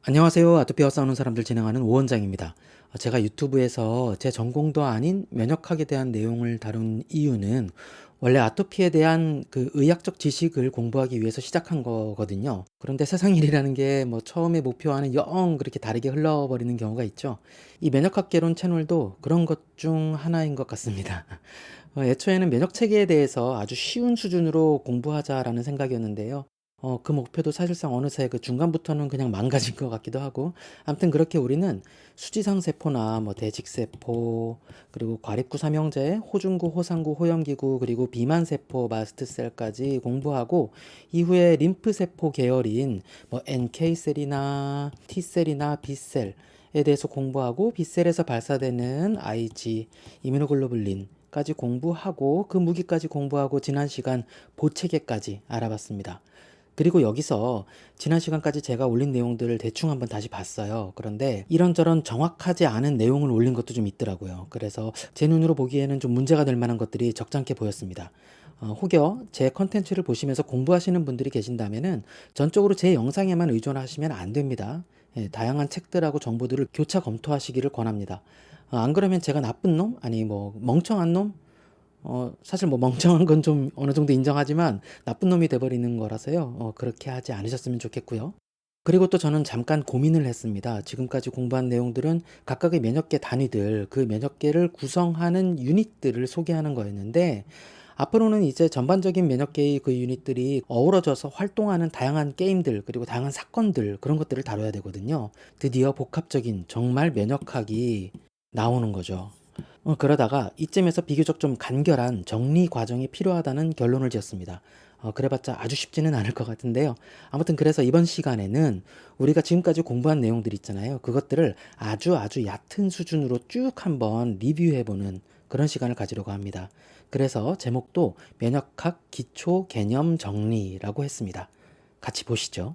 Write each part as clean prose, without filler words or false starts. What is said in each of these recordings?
안녕하세요. 아토피와 싸우는 사람들 진행하는 오원장입니다. 제가 유튜브에서 제 전공도 아닌 면역학에 대한 내용을 다룬 이유는 원래 아토피에 대한 그 의학적 지식을 공부하기 위해서 시작한 거거든요. 그런데 세상 일이라는 게 뭐 처음에 목표와는 영 그렇게 다르게 흘러버리는 경우가 있죠. 이 면역학개론 채널도 그런 것 중 하나인 것 같습니다. 애초에는 면역 체계에 대해서 아주 쉬운 수준으로 공부하자라는 생각이었는데요. 그 목표도 사실상 어느새 그 중간부터는 그냥 망가진 것 같기도 하고, 아무튼 그렇게 우리는 수지상 세포나 뭐 대직세포, 그리고 과립구 삼형제, 호중구, 호상구, 호염기구, 그리고 비만세포, 마스트셀까지 공부하고, 이후에 림프세포 계열인 뭐 NK셀이나 T셀이나 B셀에 대해서 공부하고, B셀에서 발사되는 IG, 이뮤노글로불린까지 공부하고, 그 무기까지 공부하고, 지난 시간 보체계까지 알아봤습니다. 그리고 여기서 지난 시간까지 제가 올린 내용들을 대충 한번 다시 봤어요. 그런데 이런저런 정확하지 않은 내용을 올린 것도 좀 있더라고요. 그래서 제 눈으로 보기에는 좀 문제가 될 만한 것들이 적잖게 보였습니다. 혹여 제 컨텐츠를 보시면서 공부하시는 분들이 계신다면은 전적으로 제 영상에만 의존하시면 안 됩니다. 예, 다양한 책들하고 정보들을 교차 검토하시기를 권합니다. 안 그러면 제가 나쁜 놈? 아니 뭐 멍청한 놈? 사실 뭐 멍청한 건 좀 어느 정도 인정하지만 나쁜 놈이 돼버리는 거라서요. 그렇게 하지 않으셨으면 좋겠고요. 그리고 또 저는 잠깐 고민을 했습니다. 지금까지 공부한 내용들은 각각의 면역계 단위들, 그 면역계를 구성하는 유닛들을 소개하는 거였는데, 앞으로는 이제 전반적인 면역계의 그 유닛들이 어우러져서 활동하는 다양한 게임들, 그리고 다양한 사건들, 그런 것들을 다뤄야 되거든요. 드디어 복합적인 정말 면역학이 나오는 거죠. 그러다가 이쯤에서 비교적 좀 간결한 정리 과정이 필요하다는 결론을 지었습니다. 그래봤자 아주 쉽지는 않을 것 같은데요. 아무튼 그래서 이번 시간에는 우리가 지금까지 공부한 내용들 있잖아요. 그것들을 아주 얕은 수준으로 쭉 한번 리뷰해보는 그런 시간을 가지려고 합니다. 그래서 제목도 면역학 기초 개념 정리라고 했습니다. 같이 보시죠.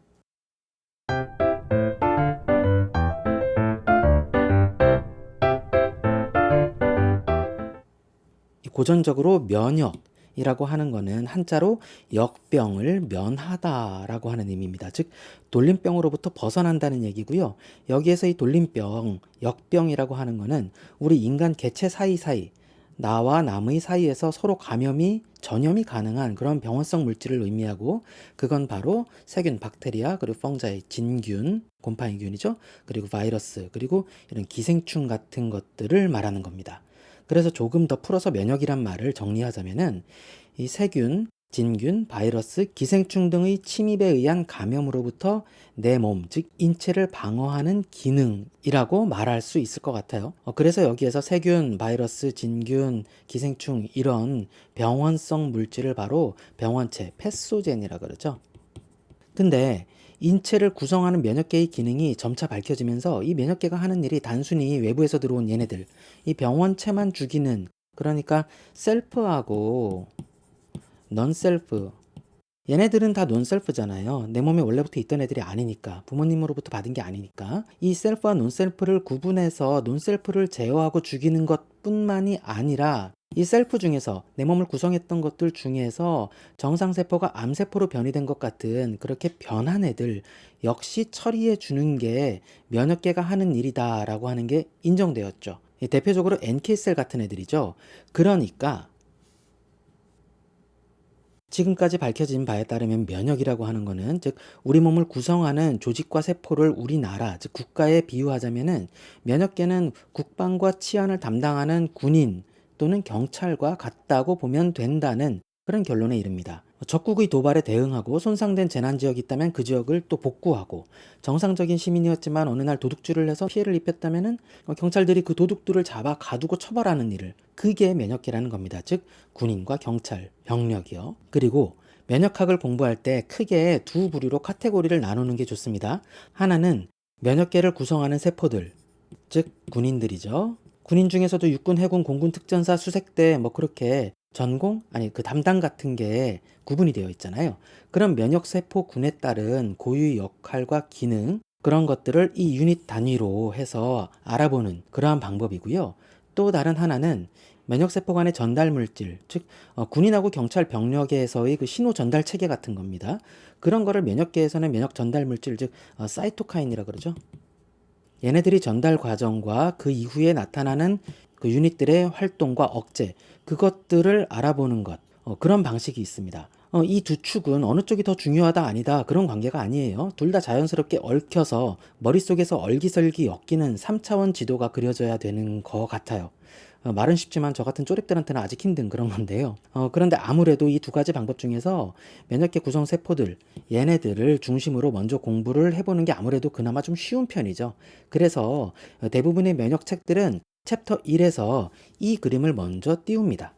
고전적으로 면역이라고 하는 거는 한자로 역병을 면하다라고 하는 의미입니다. 즉 돌림병으로부터 벗어난다는 얘기고요. 여기에서 이 돌림병, 역병이라고 하는 거는 우리 인간 개체 사이사이, 나와 남의 사이에서 서로 감염이 전염이 가능한 그런 병원성 물질을 의미하고, 그건 바로 세균, 박테리아, 그리고 펑자이, 진균, 곰팡이균이죠. 그리고 바이러스, 그리고 이런 기생충 같은 것들을 말하는 겁니다. 그래서 조금 더 풀어서 면역이란 말을 정리하자면은 이 세균, 진균, 바이러스, 기생충 등의 침입에 의한 감염으로부터 내 몸, 즉 인체를 방어하는 기능이라고 말할 수 있을 것 같아요. 그래서 여기에서 세균, 바이러스, 진균, 기생충 이런 병원성 물질을 바로 병원체, 패소젠이라 그러죠. 근데 인체를 구성하는 면역계의 기능이 점차 밝혀지면서 이 면역계가 하는 일이 단순히 외부에서 들어온 얘네들, 이 병원체만 죽이는, 그러니까 셀프하고 넌셀프, 얘네들은 다 논셀프잖아요. 내 몸에 원래부터 있던 애들이 아니니까, 부모님으로부터 받은 게 아니니까. 이 셀프와 논셀프를 구분해서 논셀프를 제어하고 죽이는 것뿐만이 아니라 이 셀프 중에서 내 몸을 구성했던 것들 중에서 정상세포가 암세포로 변이된 것 같은 그렇게 변한 애들 역시 처리해 주는 게 면역계가 하는 일이다라고 하는 게 인정되었죠. 대표적으로 NK셀 같은 애들이죠. 그러니까 지금까지 밝혀진 바에 따르면 면역이라고 하는 것은, 즉 우리 몸을 구성하는 조직과 세포를 우리나라, 즉 국가에 비유하자면은 면역계는 국방과 치안을 담당하는 군인 또는 경찰과 같다고 보면 된다는 그런 결론에 이릅니다. 적국의 도발에 대응하고 손상된 재난지역이 있다면 그 지역을 또 복구하고, 정상적인 시민이었지만 어느 날 도둑질을 해서 피해를 입혔다면 경찰들이 그 도둑들을 잡아 가두고 처벌하는 일을, 그게 면역계라는 겁니다. 즉 군인과 경찰, 병력이요. 그리고 면역학을 공부할 때 크게 두 부류로 카테고리를 나누는 게 좋습니다. 하나는 면역계를 구성하는 세포들, 즉 군인들이죠. 군인 중에서도 육군, 해군, 공군, 특전사, 수색대 뭐 그렇게 전공? 아니 그 담당 같은 게 구분이 되어 있잖아요. 그런 면역세포 군에 따른 고유의 역할과 기능, 그런 것들을 이 유닛 단위로 해서 알아보는 그러한 방법이고요. 또 다른 하나는 면역세포 간의 전달 물질, 즉 군인하고 경찰 병력에서의 그 신호 전달 체계 같은 겁니다. 그런 거를 면역계에서는 면역 전달 물질, 즉 사이토카인이라 그러죠. 얘네들이 전달 과정과 그 이후에 나타나는 그 유닛들의 활동과 억제, 그것들을 알아보는 것, 그런 방식이 있습니다. 이 두 축은 어느 쪽이 더 중요하다 아니다 그런 관계가 아니에요. 둘 다 자연스럽게 얽혀서 머릿속에서 얼기설기 엮이는 3차원 지도가 그려져야 되는 것 같아요. 말은 쉽지만 저 같은 쪼렙들한테는 아직 힘든 그런 건데요. 그런데 아무래도 이 두 가지 방법 중에서 면역계 구성 세포들, 얘네들을 중심으로 먼저 공부를 해보는 게 아무래도 그나마 좀 쉬운 편이죠. 그래서 대부분의 면역 책들은 챕터 1에서 이 그림을 먼저 띄웁니다.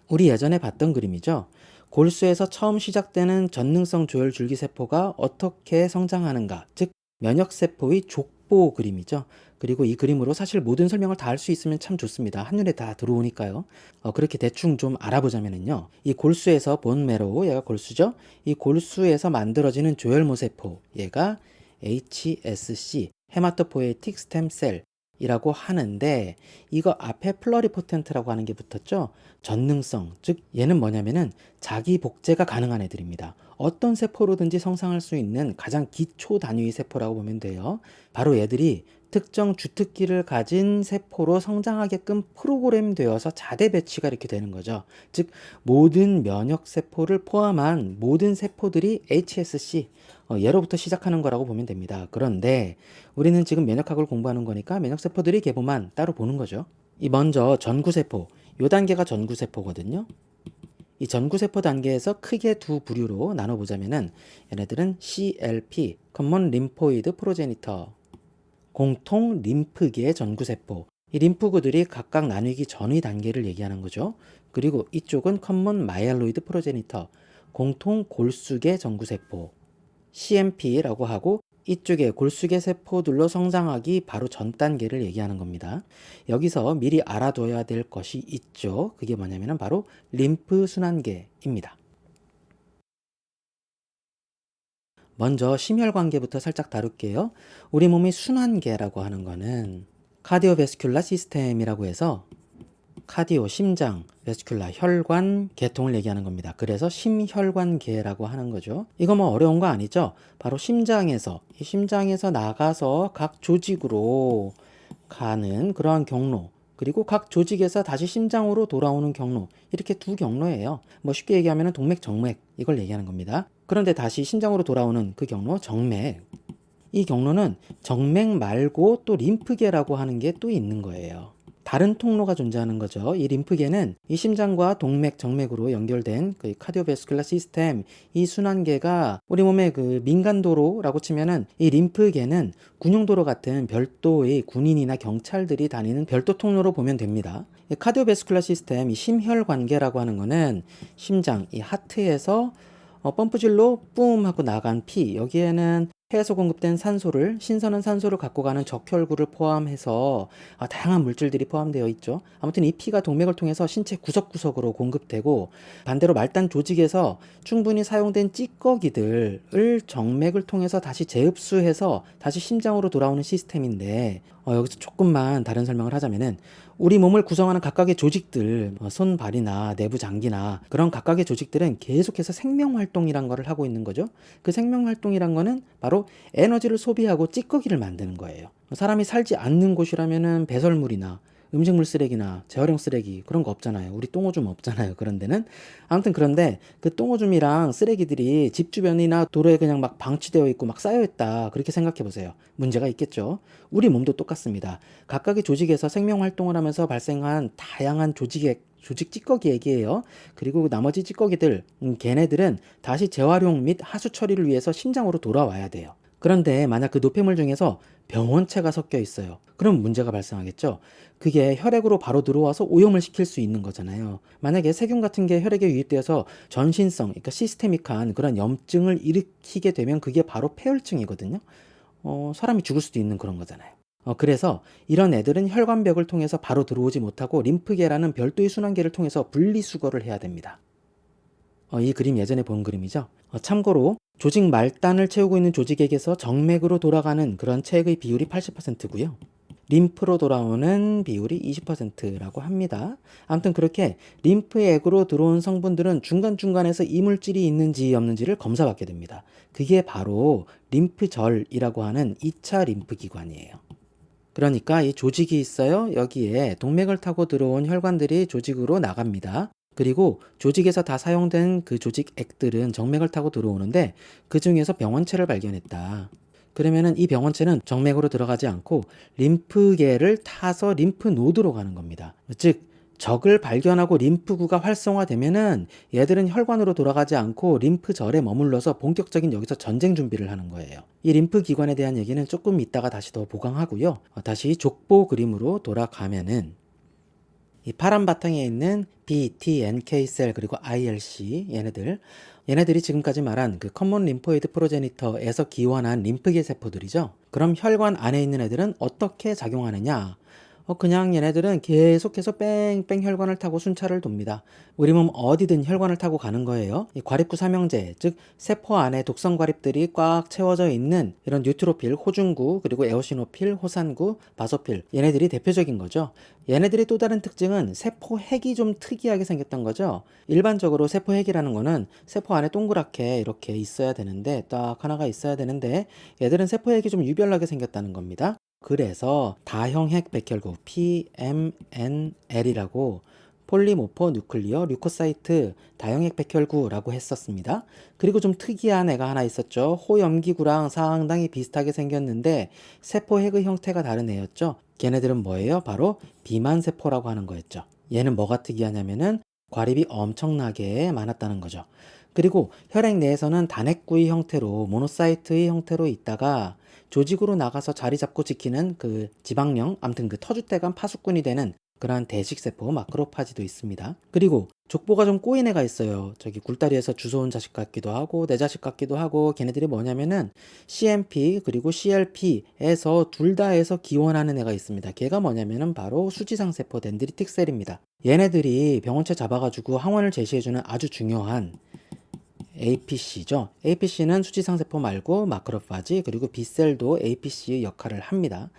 우리 예전에 봤던 그림이죠. 골수에서 처음 시작되는 전능성 조혈 줄기세포가 어떻게 성장하는가, 즉 면역세포의 족보 그림이죠. 그리고 이 그림으로 사실 모든 설명을 다 할 수 있으면 참 좋습니다. 한눈에 다 들어오니까요. 그렇게 대충 좀 알아보자면요. 이 골수에서 본메로우, 얘가 골수죠. 이 골수에서 만들어지는 조혈모세포, 얘가 HSC, 헤마토포에틱 스템셀, 이라고 하는데 이거 앞에 플러리포텐트라고 하는 게 붙었죠. 전능성, 즉 얘는 뭐냐면은 자기 복제가 가능한 애들입니다. 어떤 세포로든지 성장할 수 있는 가장 기초 단위의 세포라고 보면 돼요. 바로 얘들이 특정 주특기를 가진 세포로 성장하게끔 프로그램되어서 자대 배치가 이렇게 되는 거죠. 즉 모든 면역 세포를 포함한 모든 세포들이 HSC, 얘로부터 시작하는 거라고 보면 됩니다. 그런데 우리는 지금 면역학을 공부하는 거니까 면역세포들이 개보만 따로 보는 거죠. 이 먼저 전구세포, 요 단계가 전구세포거든요. 이 전구세포 단계에서 크게 두 부류로 나눠보자면은 얘네들은 CLP, Common Lymphoid Progenitor, 공통 림프계 전구세포. 이 림프구들이 각각 나뉘기 전의 단계를 얘기하는 거죠. 그리고 이쪽은 Common Myeloid Progenitor, 공통 골수계 전구세포. CMP라고 하고 이쪽에 골수계 세포들로 성장하기 바로 전 단계를 얘기하는 겁니다. 여기서 미리 알아둬야 될 것이 있죠. 그게 뭐냐면 바로 림프 순환계입니다. 먼저 심혈관계부터 살짝 다룰게요. 우리 몸의 순환계라고 하는 거는 카디오베스큘라 시스템이라고 해서 카디오, 심장, 베스큘라, 혈관, 계통을 얘기하는 겁니다. 그래서 심혈관계라고 하는 거죠. 이거 뭐 어려운 거 아니죠? 바로 심장에서, 이 심장에서 나가서 각 조직으로 가는 그러한 경로, 그리고 각 조직에서 다시 심장으로 돌아오는 경로, 이렇게 두 경로예요. 뭐 쉽게 얘기하면 동맥, 정맥, 이걸 얘기하는 겁니다. 그런데 다시 심장으로 돌아오는 그 경로, 정맥. 이 경로는 정맥 말고 또 림프계라고 하는 게 또 있는 거예요. 다른 통로가 존재하는 거죠. 이 림프계는 이 심장과 동맥, 정맥으로 연결된 그 카디오베스큘라 시스템, 이 순환계가 우리 몸의 그 민간도로라고 치면은 이 림프계는 군용도로 같은 별도의 군인이나 경찰들이 다니는 별도 통로로 보면 됩니다. 이 카디오베스큘라 시스템, 이 심혈관계라고 하는 거는 심장, 이 하트에서 펌프질로 뿜 하고 나간 피, 여기에는 폐에서 공급된 산소를, 신선한 산소를 갖고 가는 적혈구를 포함해서 다양한 물질들이 포함되어 있죠. 아무튼 이 피가 동맥을 통해서 신체 구석구석으로 공급되고, 반대로 말단 조직에서 충분히 사용된 찌꺼기들을 정맥을 통해서 다시 재흡수해서 다시 심장으로 돌아오는 시스템인데, 여기서 조금만 다른 설명을 하자면은 우리 몸을 구성하는 각각의 조직들, 손, 발이나 내부 장기나 그런 각각의 조직들은 계속해서 생명활동이란 거를 하고 있는 거죠. 그 생명활동이란 거는 바로 에너지를 소비하고 찌꺼기를 만드는 거예요. 사람이 살지 않는 곳이라면은 배설물이나 음식물 쓰레기나 재활용 쓰레기 그런 거 없잖아요. 우리 똥오줌 없잖아요. 그런 데는. 아무튼 그런데 그 똥오줌이랑 쓰레기들이 집 주변이나 도로에 그냥 막 방치되어 있고 막 쌓여 있다. 그렇게 생각해 보세요. 문제가 있겠죠. 우리 몸도 똑같습니다. 각각의 조직에서 생명 활동을 하면서 발생한 다양한 조직 찌꺼기 얘기예요. 그리고 나머지 찌꺼기들, 걔네들은 다시 재활용 및 하수 처리를 위해서 심장으로 돌아와야 돼요. 그런데 만약 그 노폐물 중에서 병원체가 섞여 있어요. 그럼 문제가 발생하겠죠. 그게 혈액으로 바로 들어와서 오염을 시킬 수 있는 거잖아요. 만약에 세균 같은 게 혈액에 유입되어서 전신성, 그러니까 시스테믹한 그런 염증을 일으키게 되면 그게 바로 폐혈증이거든요. 사람이 죽을 수도 있는 그런 거잖아요. 그래서 이런 애들은 혈관벽을 통해서 바로 들어오지 못하고 림프계라는 별도의 순환계를 통해서 분리수거를 해야 됩니다. 이 그림 예전에 본 그림이죠. 참고로 조직 말단을 채우고 있는 조직에게서 정맥으로 돌아가는 그런 체액의 비율이 80%고요. 림프로 돌아오는 비율이 20%라고 합니다. 아무튼 그렇게 림프액으로 들어온 성분들은 중간중간에서 이물질이 있는지 없는지를 검사받게 됩니다. 그게 바로 림프절이라고 하는 2차 림프기관이에요. 그러니까 이 조직이 있어요. 여기에 동맥을 타고 들어온 혈관들이 조직으로 나갑니다. 그리고 조직에서 다 사용된 그 조직액들은 정맥을 타고 들어오는데 그 중에서 병원체를 발견했다. 그러면은 이 병원체는 정맥으로 들어가지 않고 림프계를 타서 림프노드로 가는 겁니다. 즉 적을 발견하고 림프구가 활성화되면은 얘들은 혈관으로 돌아가지 않고 림프절에 머물러서 본격적인 여기서 전쟁 준비를 하는 거예요. 이 림프 기관에 대한 얘기는 조금 이따가 다시 더 보강하고요. 다시 족보 그림으로 돌아가면은 이 파란 바탕에 있는 B, T, NK 셀 그리고 ILC 얘네들이 지금까지 말한 그 커먼 림포이드 프로제니터에서 기원한 림프계 세포들이죠. 그럼 혈관 안에 있는 애들은 어떻게 작용하느냐? 그냥 얘네들은 계속해서 뺑뺑 혈관을 타고 순찰을 돕니다. 우리 몸 어디든 혈관을 타고 가는 거예요. 이 과립구 삼형제, 즉 세포 안에 독성 과립들이 꽉 채워져 있는 이런 뉴트로필, 호중구, 그리고 에오시노필, 호산구, 바소필 얘네들이 대표적인 거죠. 얘네들의 또 다른 특징은 세포 핵이 좀 특이하게 생겼던 거죠. 일반적으로 세포 핵이라는 거는 세포 안에 동그랗게 이렇게 있어야 되는데 딱 하나가 있어야 되는데 얘들은 세포 핵이 좀 유별나게 생겼다는 겁니다. 그래서 다형핵 백혈구 PMNL이라고 폴리모포 뉴클리어 류코사이트 다형핵 백혈구라고 했었습니다. 그리고 좀 특이한 애가 하나 있었죠. 호염기구랑 상당히 비슷하게 생겼는데 세포 핵의 형태가 다른 애였죠. 걔네들은 뭐예요? 바로 비만세포라고 하는 거였죠. 얘는 뭐가 특이하냐면은 과립이 엄청나게 많았다는 거죠. 그리고 혈액 내에서는 단핵구의 형태로 모노사이트의 형태로 있다가 조직으로 나가서 자리 잡고 지키는 그 지방령, 아무튼 그 터줏대감 파수꾼이 되는 그러한 대식세포 마크로파지도 있습니다. 그리고 족보가 좀 꼬인 애가 있어요. 저기 굴다리에서 주워온 자식 같기도 하고 내 자식 같기도 하고 걔네들이 뭐냐면은 CMP 그리고 CLP에서 둘 다에서 기원하는 애가 있습니다. 걔가 뭐냐면은 바로 수지상세포 덴드리틱 셀입니다. 얘네들이 병원체 잡아가지고 항원을 제시해주는 아주 중요한 APC죠. APC는 수지상세포 말고 마크로파지 그리고 B셀도 APC의 역할을 합니다.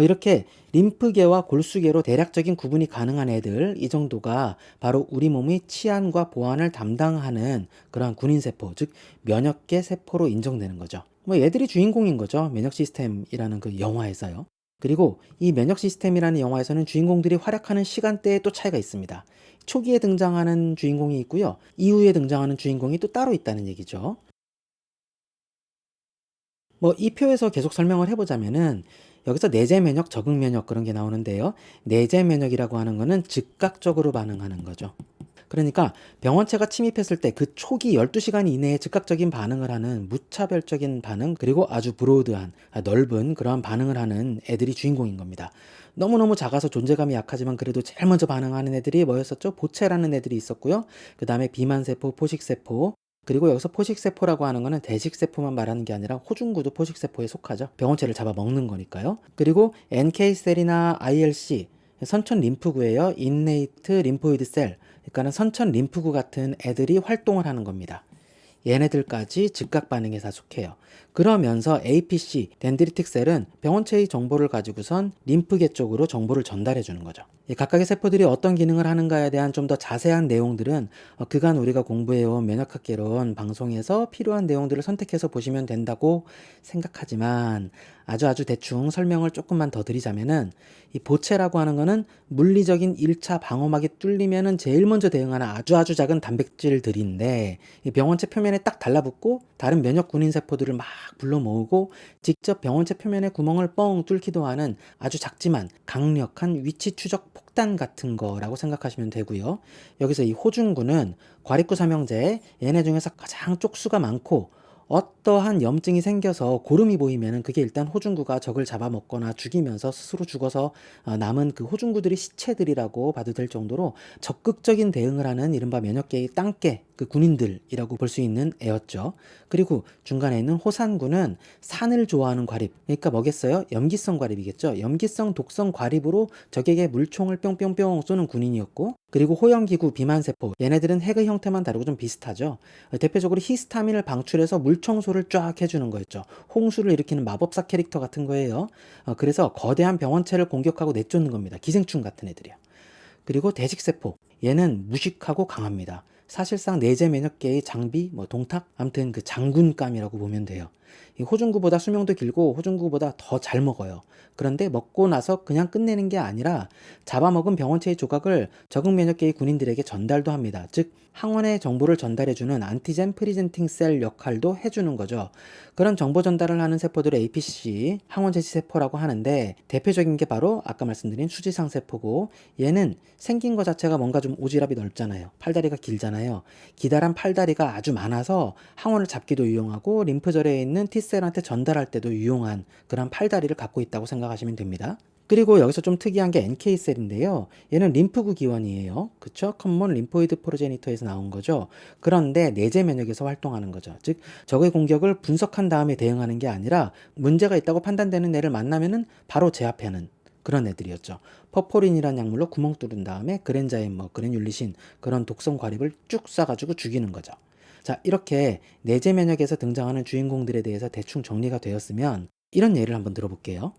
이렇게 림프계와 골수계로 대략적인 구분이 가능한 애들 이 정도가 바로 우리 몸의 치안과 보안을 담당하는 그러한 군인세포 즉 면역계 세포로 인정되는 거죠. 얘들이 주인공인 거죠. 면역 시스템이라는 그 영화에서요. 그리고 이 면역 시스템이라는 영화에서는 주인공들이 활약하는 시간대에 또 차이가 있습니다. 초기에 등장하는 주인공이 있고요. 이후에 등장하는 주인공이 또 따로 있다는 얘기죠. 이 표에서 계속 설명을 해보자면은 여기서 내재 면역, 적응 면역 그런 게 나오는데요. 내재 면역이라고 하는 거는 즉각적으로 반응하는 거죠. 그러니까 병원체가 침입했을 때 그 초기 12시간 이내에 즉각적인 반응을 하는 무차별적인 반응 그리고 아주 브로드한 넓은 그런 반응을 하는 애들이 주인공인 겁니다. 너무너무 작아서 존재감이 약하지만 그래도 제일 먼저 반응하는 애들이 뭐였었죠? 보체라는 애들이 있었고요. 그 다음에 비만세포, 포식세포 그리고 여기서 포식세포라고 하는 거는 대식세포만 말하는 게 아니라 호중구도 포식세포에 속하죠. 병원체를 잡아먹는 거니까요. 그리고 NK셀이나 ILC, 선천 림프구예요. 인네이트 림포이드 셀, 그러니까는 선천 림프구 같은 애들이 활동을 하는 겁니다. 얘네들까지 즉각 반응에 다 속해요. 그러면서 APC, 덴드리틱 셀은 병원체의 정보를 가지고선 림프계 쪽으로 정보를 전달해 주는 거죠. 이 각각의 세포들이 어떤 기능을 하는가에 대한 좀 더 자세한 내용들은 그간 우리가 공부해온 면역학개론 방송에서 필요한 내용들을 선택해서 보시면 된다고 생각하지만 아주 대충 설명을 조금만 더 드리자면은 이 보체라고 하는 거는 물리적인 1차 방어막이 뚫리면은 제일 먼저 대응하는 아주 작은 단백질들인데 이 병원체 표면에 딱 달라붙고 다른 면역 군인 세포들을 막 불러 모으고 직접 병원체 표면에 구멍을 뻥 뚫기도 하는 아주 작지만 강력한 위치 추적 폭탄 같은 거라고 생각하시면 되고요. 여기서 이 호중구는 과립구 삼형제 얘네 중에서 가장 쪽수가 많고 어떠한 염증이 생겨서 고름이 보이면은 그게 일단 호중구가 적을 잡아먹거나 죽이면서 스스로 죽어서 남은 그 호중구들이 시체들이라고 봐도 될 정도로 적극적인 대응을 하는 이른바 면역계의 땅개 그 군인들이라고 볼 수 있는 애였죠. 그리고 중간에 있는 호산구는 산을 좋아하는 과립, 그러니까 뭐겠어요? 염기성 과립이겠죠. 염기성 독성 과립으로 적에게 물총을 뿅뿅뿅 쏘는 군인이었고, 그리고 호염기구 비만세포 얘네들은 핵의 형태만 다르고 좀 비슷하죠. 대표적으로 히스타민을 방출해서 물 청소를 쫙 해주는 거였죠. 홍수를 일으키는 마법사 캐릭터 같은 거예요. 그래서 거대한 병원체를 공격하고 내쫓는 겁니다. 기생충 같은 애들이요. 그리고 대식세포. 얘는 무식하고 강합니다. 사실상 내재 면역계의 장비, 동탁? 아무튼 그 장군감이라고 보면 돼요. 이 호중구보다 수명도 길고 호중구보다 더 잘 먹어요. 그런데 먹고 나서 그냥 끝내는 게 아니라 잡아먹은 병원체의 조각을 적응 면역계의 군인들에게 전달도 합니다. 즉 항원의 정보를 전달해주는 안티젠 프리젠팅 셀 역할도 해주는 거죠. 그런 정보 전달을 하는 세포들을 APC, 항원제시 세포라고 하는데 대표적인 게 바로 아까 말씀드린 수지상 세포고, 얘는 생긴 것 자체가 뭔가 좀 오지랖이 넓잖아요. 팔다리가 길잖아요. 기다란 팔다리가 아주 많아서 항원을 잡기도 유용하고 림프절에 있는 T셀한테 전달할 때도 유용한 그런 팔다리를 갖고 있다고 생각하시면 됩니다. 그리고 여기서 좀 특이한 게 NK셀인데요. 얘는 림프구 기원이에요. 그쵸? 커먼 림포이드 프로제니터에서 나온 거죠. 그런데 내재 면역에서 활동하는 거죠. 즉 적의 공격을 분석한 다음에 대응하는 게 아니라 문제가 있다고 판단되는 애를 만나면은 바로 제압하는 그런 애들이었죠. 퍼포린이라는 약물로 구멍 뚫은 다음에 그랜자인 그래뉼리신 그런 독성 과립을 쭉 쏴가지고 죽이는 거죠. 자, 이렇게 내재 면역에서 등장하는 주인공들에 대해서 대충 정리가 되었으면 이런 예를 한번 들어볼게요.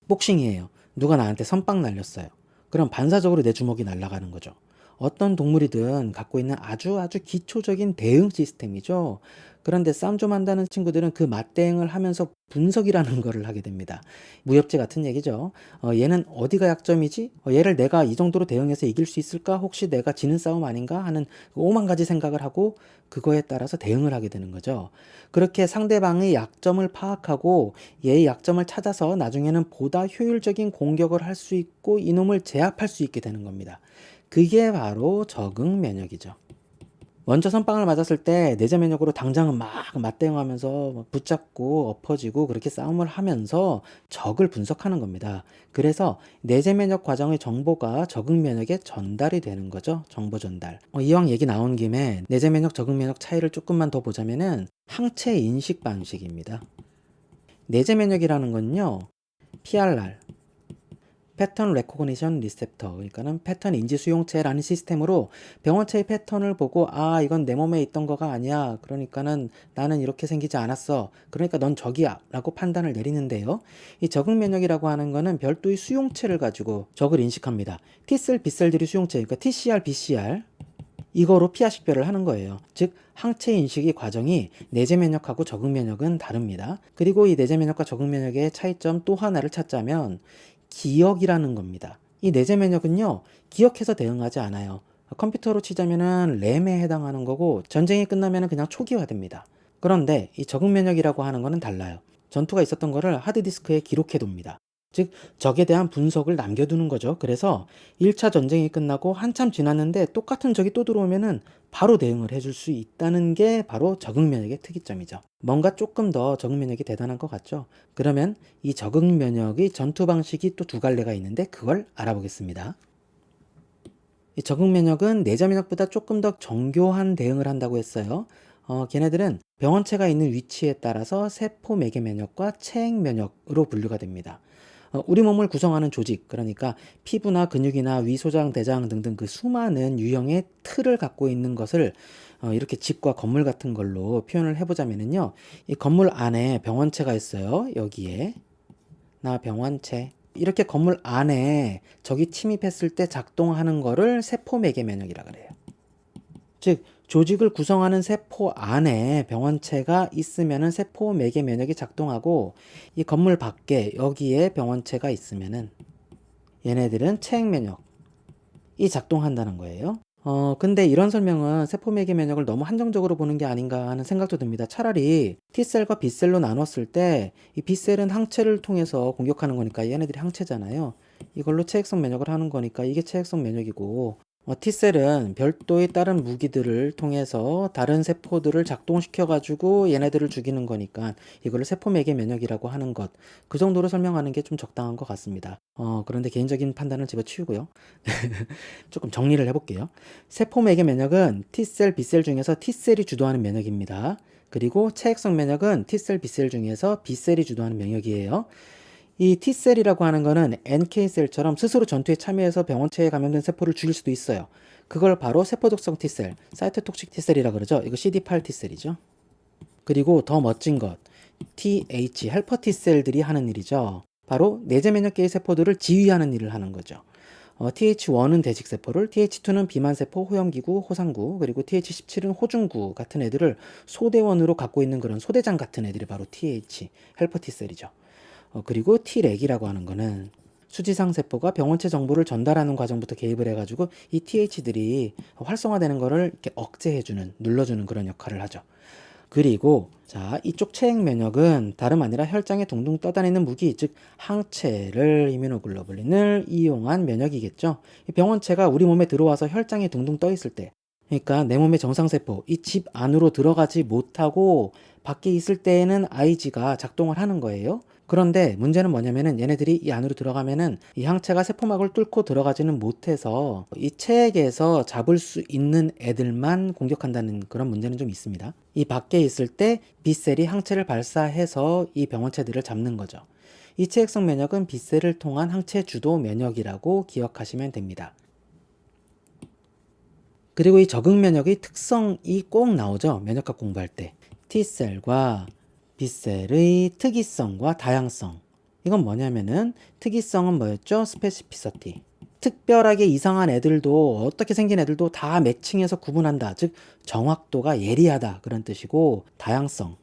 복싱이에요. 누가 나한테 선빵 날렸어요. 그럼 반사적으로 내 주먹이 날아가는 거죠. 어떤 동물이든 갖고 있는 아주 기초적인 대응 시스템이죠. 그런데 싸움 좀 한다는 친구들은 그 맞대응을 하면서 분석이라는 거를 하게 됩니다. 무협지 같은 얘기죠. 얘는 어디가 약점이지? 얘를 내가 이 정도로 대응해서 이길 수 있을까? 혹시 내가 지는 싸움 아닌가? 하는 오만 가지 생각을 하고 그거에 따라서 대응을 하게 되는 거죠. 그렇게 상대방의 약점을 파악하고 얘의 약점을 찾아서 나중에는 보다 효율적인 공격을 할 수 있고 이놈을 제압할 수 있게 되는 겁니다. 그게 바로 적응 면역이죠. 먼저 선빵을 맞았을 때 내재 면역으로 당장은 막 맞대응하면서 막 붙잡고 엎어지고 그렇게 싸움을 하면서 적을 분석하는 겁니다. 그래서 내재 면역 과정의 정보가 적응 면역에 전달이 되는 거죠. 정보 전달. 이왕 얘기 나온 김에 내재 면역, 적응 면역 차이를 조금만 더 보자면은 항체 인식 방식입니다. 내재 면역이라는 건요, PRR, 패턴 레코그니션 리셉터, 그러니까는 패턴 인지 수용체라는 시스템으로 병원체의 패턴을 보고 이건 내 몸에 있던 거가 아니야. 그러니까는 나는 이렇게 생기지 않았어. 그러니까 넌 적이야. 라고 판단을 내리는데요. 이 적응 면역이라고 하는 거는 별도의 수용체를 가지고 적을 인식합니다. T셀, B셀들이 수용체, 그러니까 TCR, BCR 이거로 피하 식별을 하는 거예요. 즉 항체 인식의 과정이 내재 면역하고 적응 면역은 다릅니다. 그리고 이 내재 면역과 적응 면역의 차이점 또 하나를 찾자면 기억이라는 겁니다. 이 내재 면역은요, 기억해서 대응하지 않아요. 컴퓨터로 치자면은 램에 해당하는 거고 전쟁이 끝나면은 그냥 초기화됩니다. 그런데 이 적응 면역이라고 하는 거는 달라요. 전투가 있었던 거를 하드디스크에 기록해 둡니다. 즉 적에 대한 분석을 남겨두는 거죠. 그래서 1차 전쟁이 끝나고 한참 지났는데 똑같은 적이 또 들어오면은 바로 대응을 해줄 수 있다는 게 바로 적응 면역의 특이점이죠. 뭔가 조금 더 적응 면역이 대단한 것 같죠. 그러면 이 적응 면역의 전투 방식이 또 두 갈래가 있는데 그걸 알아보겠습니다. 이 적응 면역은 내재 면역보다 조금 더 정교한 대응을 한다고 했어요. 걔네들은 병원체가 있는 위치에 따라서 세포 매개 면역과 체액 면역으로 분류가 됩니다. 우리 몸을 구성하는 조직, 그러니까 피부나 근육이나 위, 소장, 대장 등등 그 수많은 유형의 틀을 갖고 있는 것을 이렇게 집과 건물 같은 걸로 표현을 해보자면은요, 이 건물 안에 병원체가 있어요. 여기에 나 병원체. 이렇게 건물 안에 적이 침입했을 때 작동하는 거를 세포 매개 면역이라 그래요. 즉 조직을 구성하는 세포 안에 병원체가 있으면은 세포 매개 면역이 작동하고, 이 건물 밖에 여기에 병원체가 있으면은 얘네들은 체액 면역이 작동한다는 거예요. 근데 이런 설명은 세포 매개 면역을 너무 한정적으로 보는 게 아닌가 하는 생각도 듭니다. 차라리 T셀과 B셀로 나눴을 때 이 B셀은 항체를 통해서 공격하는 거니까 얘네들이 항체잖아요. 이걸로 체액성 면역을 하는 거니까 이게 체액성 면역이고, T셀은 별도의 다른 무기들을 통해서 다른 세포들을 작동시켜가지고 얘네들을 죽이는 거니까 이걸로 세포 매개 면역이라고 하는 것. 그 정도로 설명하는 게 좀 적당한 것 같습니다. 그런데 개인적인 판단을 집어치우고요. 조금 정리를 해볼게요. 세포 매개 면역은 T셀, B셀 중에서 T셀이 주도하는 면역입니다. 그리고 체액성 면역은 T셀, B셀 중에서 B셀이 주도하는 면역이에요. 이 T셀이라고 하는 거는 NK셀처럼 스스로 전투에 참여해서 병원체에 감염된 세포를 죽일 수도 있어요. 그걸 바로 세포독성 T셀, 사이토톡식 T셀이라 그러죠. 이거 CD8 T셀이죠. 그리고 더 멋진 것, TH, 헬퍼 T셀들이 하는 일이죠. 바로 내재 면역계의 세포들을 지휘하는 일을 하는 거죠. TH1은 대직세포를, TH2는 비만세포, 호염기구, 호상구, 그리고 TH17은 호중구 같은 애들을 소대원으로 갖고 있는 그런 소대장 같은 애들이 바로 TH, 헬퍼 T셀이죠. 그리고 T렉이라고 하는 거는 수지상 세포가 병원체 정보를 전달하는 과정부터 개입을 해가지고 이 TH들이 활성화되는 거를 이렇게 억제해주는, 눌러주는 그런 역할을 하죠. 그리고 자, 이쪽 체액 면역은 다름 아니라 혈장에 둥둥 떠다니는 무기, 즉 항체를 이뮤노글로불린을 이용한 면역이겠죠. 이 병원체가 우리 몸에 들어와서 혈장에 둥둥 떠 있을 때, 그러니까 내 몸의 정상세포, 이 집 안으로 들어가지 못하고 밖에 있을 때에는 Ig가 작동을 하는 거예요. 그런데 문제는 뭐냐면은 얘네들이 이 안으로 들어가면은 이 항체가 세포막을 뚫고 들어가지는 못해서 이 체액에서 잡을 수 있는 애들만 공격한다는 그런 문제는 좀 있습니다. 이 밖에 있을 때 B셀이 항체를 발사해서 이 병원체들을 잡는 거죠. 이 체액성 면역은 B셀을 통한 항체 주도 면역이라고 기억하시면 됩니다. 그리고 이 적응 면역의 특성이 꼭 나오죠. 면역학 공부할 때. T셀과 B셀의 특이성과 다양성. 이건 뭐냐면은 특이성은 뭐였죠? 스페시피서티. 특별하게 이상한 애들도 어떻게 생긴 애들도 다 매칭해서 구분한다. 즉 정확도가 예리하다 그런 뜻이고, 다양성,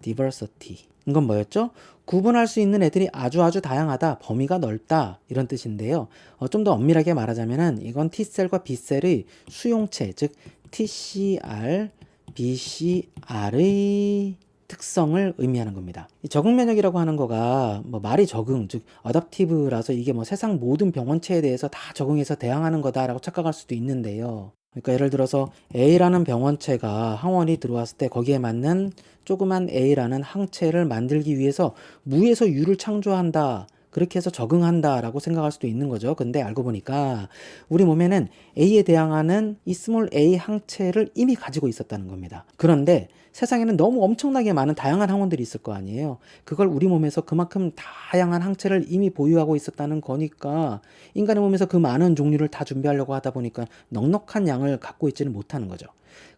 diversity. 이건 뭐였죠? 구분할 수 있는 애들이 아주 다양하다, 범위가 넓다 이런 뜻인데요. 좀 더 엄밀하게 말하자면은 이건 T셀과 B셀의 수용체, 즉 TCR, BCR의 특성을 의미하는 겁니다. 이 적응 면역이라고 하는 거가 뭐 말이 적응, 즉 어댑티브라서 이게 뭐 세상 모든 병원체에 대해서 다 적응해서 대항하는 거다라고 착각할 수도 있는데요. 그러니까 예를 들어서 A라는 병원체가 항원이 들어왔을 때 거기에 맞는 조그만 A라는 항체를 만들기 위해서 무에서 유를 창조한다, 그렇게 해서 적응한다라고 생각할 수도 있는 거죠. 근데 알고 보니까 우리 몸에는 A에 대항하는 이 스몰 a 항체를 이미 가지고 있었다는 겁니다. 그런데 세상에는 너무 엄청나게 많은 다양한 항원들이 있을 거 아니에요. 그걸 우리 몸에서 그만큼 다양한 항체를 이미 보유하고 있었다는 거니까 인간의 몸에서 그 많은 종류를 다 준비하려고 하다 보니까 넉넉한 양을 갖고 있지는 못하는 거죠.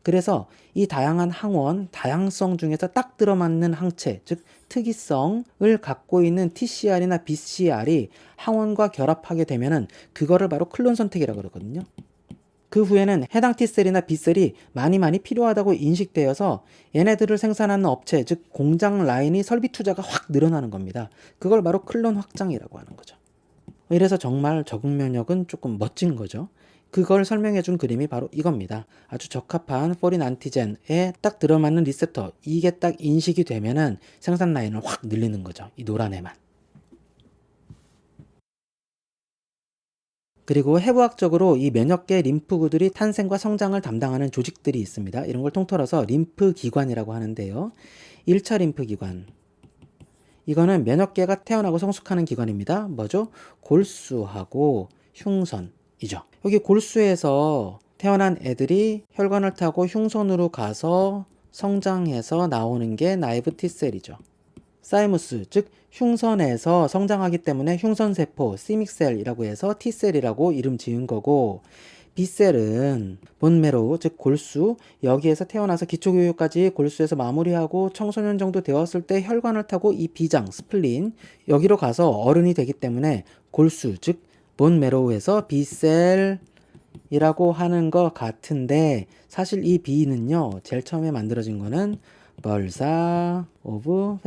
그래서 이 다양한 항원, 다양성 중에서 딱 들어맞는 항체, 즉 특이성을 갖고 있는 TCR이나 BCR이 항원과 결합하게 되면은 그거를 바로 클론 선택이라고 그러거든요. 그 후에는 해당 T셀이나 B셀이 많이 필요하다고 인식되어서 얘네들을 생산하는 업체, 즉 공장 라인이 설비 투자가 확 늘어나는 겁니다. 그걸 바로 클론 확장이라고 하는 거죠. 이래서 정말 적응 면역은 조금 멋진 거죠. 그걸 설명해 준 그림이 바로 이겁니다. 아주 적합한 포린 안티젠에 딱 들어맞는 리셉터, 이게 딱 인식이 되면은 생산 라인을 확 늘리는 거죠. 이 노란 애만. 그리고 해부학적으로 이 면역계 림프구들이 탄생과 성장을 담당하는 조직들이 있습니다. 이런 걸 통틀어서 림프기관이라고 하는데요. 1차 림프기관. 이거는 면역계가 태어나고 성숙하는 기관입니다. 뭐죠? 골수하고 흉선이죠. 여기 골수에서 태어난 애들이 혈관을 타고 흉선으로 가서 성장해서 나오는 게 나이브 T셀이죠. 사이무스, 즉 흉선에서 성장하기 때문에 흉선세포, 시믹셀이라고 해서 T셀이라고 이름 지은 거고, B셀은 본메로우, 즉 골수, 여기에서 태어나서 기초교육까지 골수에서 마무리하고 청소년 정도 되었을 때 혈관을 타고 이 비장, 스플린, 여기로 가서 어른이 되기 때문에 골수, 즉 본메로우에서 B셀이라고 하는 것 같은데, 사실 이 B는요, 제일 처음에 만들어진 거는 벌사 오브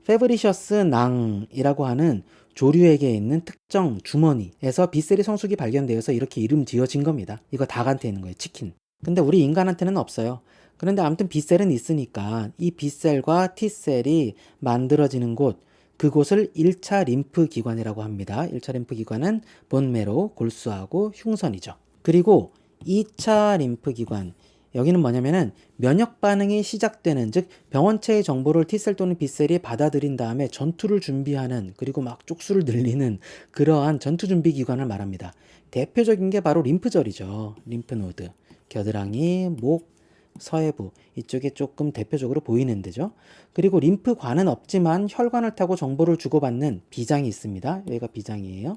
페브리셔스 낭이라고 하는 조류에게 있는 특정 주머니에서 B셀이 성숙이 발견되어서 이렇게 이름 지어진 겁니다. 이거 닭한테 있는 거예요. 치킨. 근데 우리 인간한테는 없어요. 그런데 아무튼 B셀은 있으니까 이 B셀과 T셀이 만들어지는 곳, 그곳을 1차 림프 기관이라고 합니다. 1차 림프 기관은 본메로, 골수하고 흉선이죠. 그리고 2차 림프 기관, 여기는 뭐냐면은 면역 반응이 시작되는, 즉 병원체의 정보를 T셀 또는 B셀이 받아들인 다음에 전투를 준비하는, 그리고 막 쪽수를 늘리는 그러한 전투 준비 기관을 말합니다. 대표적인 게 바로 림프절이죠. 림프노드, 겨드랑이, 목, 서해부 이쪽에 조금 대표적으로 보이는 데죠. 그리고 림프관은 없지만 혈관을 타고 정보를 주고받는 비장이 있습니다. 여기가 비장이에요.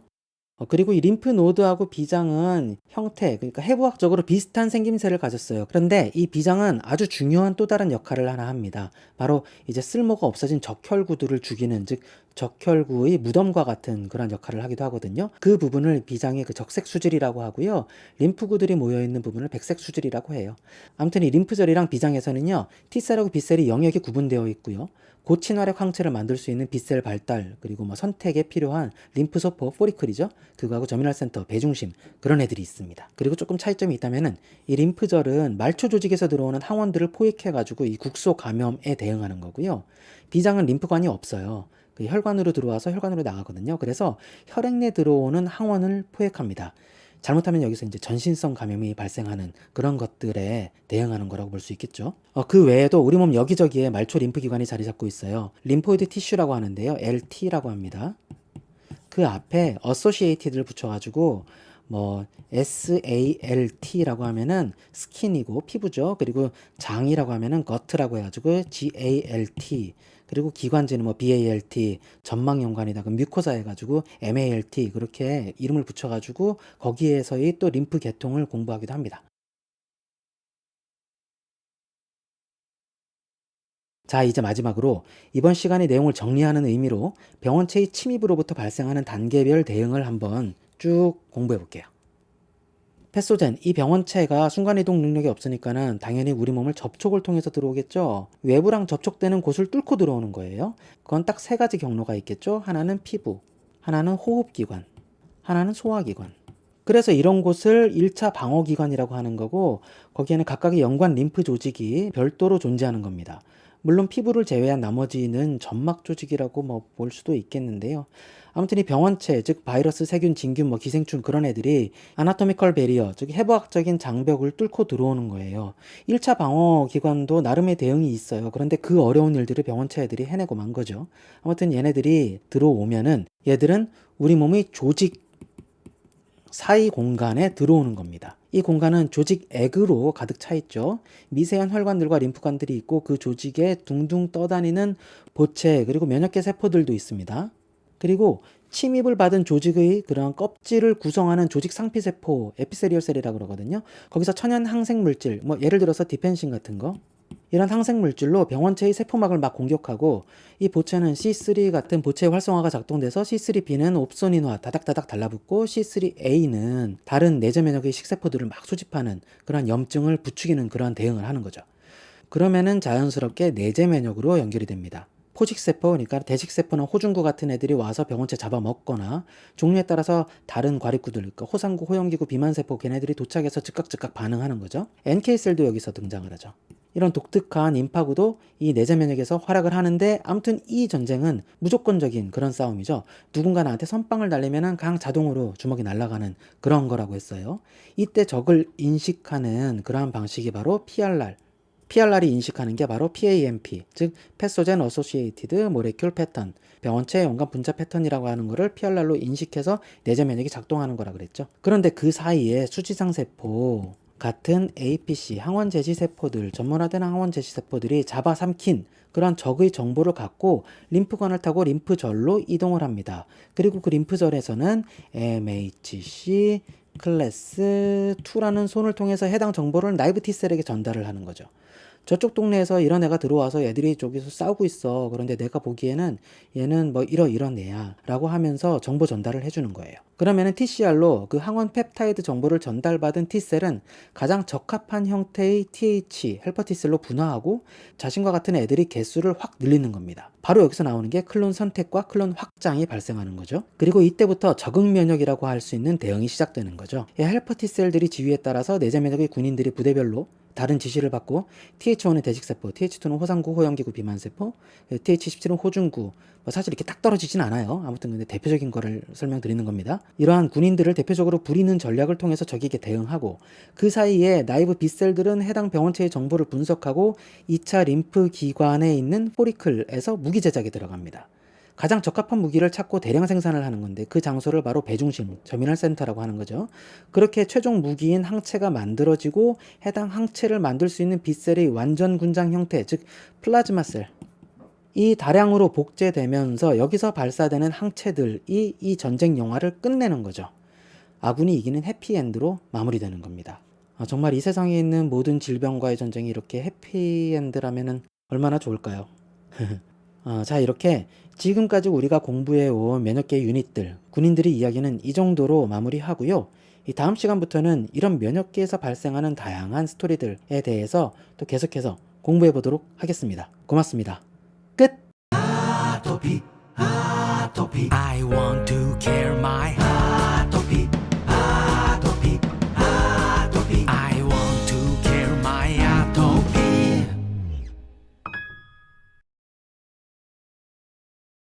그리고 이 림프 노드하고 비장은 형태, 그러니까 해부학적으로 비슷한 생김새를 가졌어요. 그런데 이 비장은 아주 중요한 또 다른 역할을 하나 합니다. 바로 이제 쓸모가 없어진 적혈구들을 죽이는, 즉 적혈구의 무덤과 같은 그런 역할을 하기도 하거든요. 그 부분을 비장의 그 적색 수질이라고 하고요. 림프구들이 모여 있는 부분을 백색 수질이라고 해요. 아무튼 이 림프절이랑 비장에서는요, T셀하고 B셀이 영역이 구분되어 있고요. 고친화력 항체를 만들 수 있는 B셀 발달, 그리고 뭐 선택에 필요한 림프소포, 포리클이죠. 그거하고 저미널 센터, 배중심, 그런 애들이 있습니다. 그리고 조금 차이점이 있다면은 이 림프절은 말초 조직에서 들어오는 항원들을 포획해가지고 이 국소 감염에 대응하는 거고요. 비장은 림프관이 없어요. 그 혈관으로 들어와서 혈관으로 나가거든요. 그래서 혈액 내 들어오는 항원을 포획합니다. 잘못하면 여기서 이제 전신성 감염이 발생하는 그런 것들에 대응하는 거라고 볼 수 있겠죠. 그 외에도 우리 몸 여기저기에 말초 림프 기관이 자리 잡고 있어요. 림포이드 티슈라고 하는데요. LT라고 합니다. 그 앞에 associated를 붙여가지고 뭐 SALT라고 하면은 스킨이고 피부죠. 그리고 장이라고 하면은 gut라고 해가지고 GALT, 그리고 기관지는 뭐 BALT, 전망연관이다 그럼 뮤코사 해가지고 MALT, 그렇게 이름을 붙여가지고 거기에서의 또 림프 계통을 공부하기도 합니다. 자, 이제 마지막으로 이번 시간의 내용을 정리하는 의미로 병원체의 침입으로부터 발생하는 단계별 대응을 한번 쭉 공부해 볼게요. 패소젠, 이 병원체가 순간이동 능력이 없으니까는 당연히 우리 몸을 접촉을 통해서 들어오겠죠. 외부랑 접촉되는 곳을 뚫고 들어오는 거예요. 그건 딱 세 가지 경로가 있겠죠. 하나는 피부, 하나는 호흡기관, 하나는 소화기관. 그래서 이런 곳을 1차 방어기관이라고 하는 거고, 거기에는 각각의 연관 림프 조직이 별도로 존재하는 겁니다. 물론 피부를 제외한 나머지는 점막 조직이라고 뭐 볼 수도 있겠는데요. 아무튼 이 병원체, 즉 바이러스, 세균, 진균, 뭐 기생충, 그런 애들이 아나토미컬 베리어, 즉 해부학적인 장벽을 뚫고 들어오는 거예요. 1차 방어 기관도 나름의 대응이 있어요. 그런데 그 어려운 일들을 병원체 애들이 해내고 만 거죠. 아무튼 얘네들이 들어오면은 얘들은 우리 몸의 조직 사이 공간에 들어오는 겁니다. 이 공간은 조직 액으로 가득 차 있죠. 미세한 혈관들과 림프관들이 있고 그 조직에 둥둥 떠다니는 보체, 그리고 면역계 세포들도 있습니다. 그리고 침입을 받은 조직의 그런 껍질을 구성하는 조직 상피세포, 에피세리얼 셀이라고 그러거든요. 거기서 천연 항생 물질, 뭐 예를 들어서 디펜신 같은 거, 이런 항생 물질로 병원체의 세포막을 막 공격하고, 이 보체는 C3 같은 보체 활성화가 작동돼서 C3b는 옵소닌화 다닥다닥 달라붙고, C3a는 다른 내재 면역의 식세포들을 막 수집하는 그런 염증을 부추기는 그런 대응을 하는 거죠. 그러면은 자연스럽게 내재 면역으로 연결이 됩니다. 포식세포, 그러니까 대식세포나 호중구 같은 애들이 와서 병원체 잡아먹거나, 종류에 따라서 다른 과립구들, 그러니까 호상구, 호영기구, 비만세포, 걔네들이 도착해서 즉각 반응하는 거죠. NK셀도 여기서 등장을 하죠. 이런 독특한 임파구도 이 내재 면역에서 활약을 하는데, 아무튼 이 전쟁은 무조건적인 그런 싸움이죠. 누군가 나한테 선빵을 날리면은 그냥 자동으로 주먹이 날아가는 그런 거라고 했어요. 이때 적을 인식하는 그러한 방식이 바로 PRR. PRR이 인식하는 게 바로 PAMP, 즉 패소젠 어소시에이티드 모레큘 패턴, 병원체 연관 분자 패턴이라고 하는 거를 PRR로 인식해서 내재 면역이 작동하는 거라 그랬죠. 그런데 그 사이에 수지상 세포 같은 APC 항원 제시 세포들, 전문화된 항원 제시 세포들이 잡아삼킨 그런 적의 정보를 갖고 림프관을 타고 림프절로 이동을 합니다. 그리고 그 림프절에서는 MHC 클래스 2라는 손을 통해서 해당 정보를 나이브 T셀에게 전달을 하는 거죠. 저쪽 동네에서 이런 애가 들어와서 애들이 저기서 싸우고 있어. 그런데 내가 보기에는 얘는 뭐 이런 애야 라고 하면서 정보 전달을 해주는 거예요. 그러면은 TCR로 그 항원 펩타이드 정보를 전달받은 T셀은 가장 적합한 형태의 TH 헬퍼 T셀로 분화하고 자신과 같은 애들이 개수를 확 늘리는 겁니다. 바로 여기서 나오는 게 클론 선택과 클론 확장이 발생하는 거죠. 그리고 이때부터 적응 면역이라고 할 수 있는 대응이 시작되는 거죠. 이 헬퍼 T셀들이 지위에 따라서 내재 면역의 군인들이 부대별로 다른 지시를 받고, TH1은 대식세포, TH2는 호상구, 호영기구, 비만세포, TH17은 호중구, 사실 이렇게 딱 떨어지진 않아요. 아무튼 근데 대표적인 거를 설명드리는 겁니다. 이러한 군인들을 대표적으로 부리는 전략을 통해서 적에게 대응하고, 그 사이에 나이브 B셀들은 해당 병원체의 정보를 분석하고 2차 림프 기관에 있는 포리클에서 무기 제작에 들어갑니다. 가장 적합한 무기를 찾고 대량 생산을 하는 건데, 그 장소를 바로 배중심, 저미널 센터라고 하는 거죠. 그렇게 최종 무기인 항체가 만들어지고 해당 항체를 만들 수 있는 B셀의 완전 군장 형태, 즉 플라즈마셀, 이 다량으로 복제되면서 여기서 발사되는 항체들이 이 전쟁 영화를 끝내는 거죠. 아군이 이기는 해피엔드로 마무리되는 겁니다. 정말 이 세상에 있는 모든 질병과의 전쟁이 이렇게 해피엔드라면 얼마나 좋을까요? 자, 이렇게 지금까지 우리가 공부해온 면역계 유닛들, 군인들의 이야기는 이 정도로 마무리하고요. 이 다음 시간부터는 이런 면역계에서 발생하는 다양한 스토리들에 대해서 또 계속해서 공부해 보도록 하겠습니다. 고맙습니다. 끝! I want to care my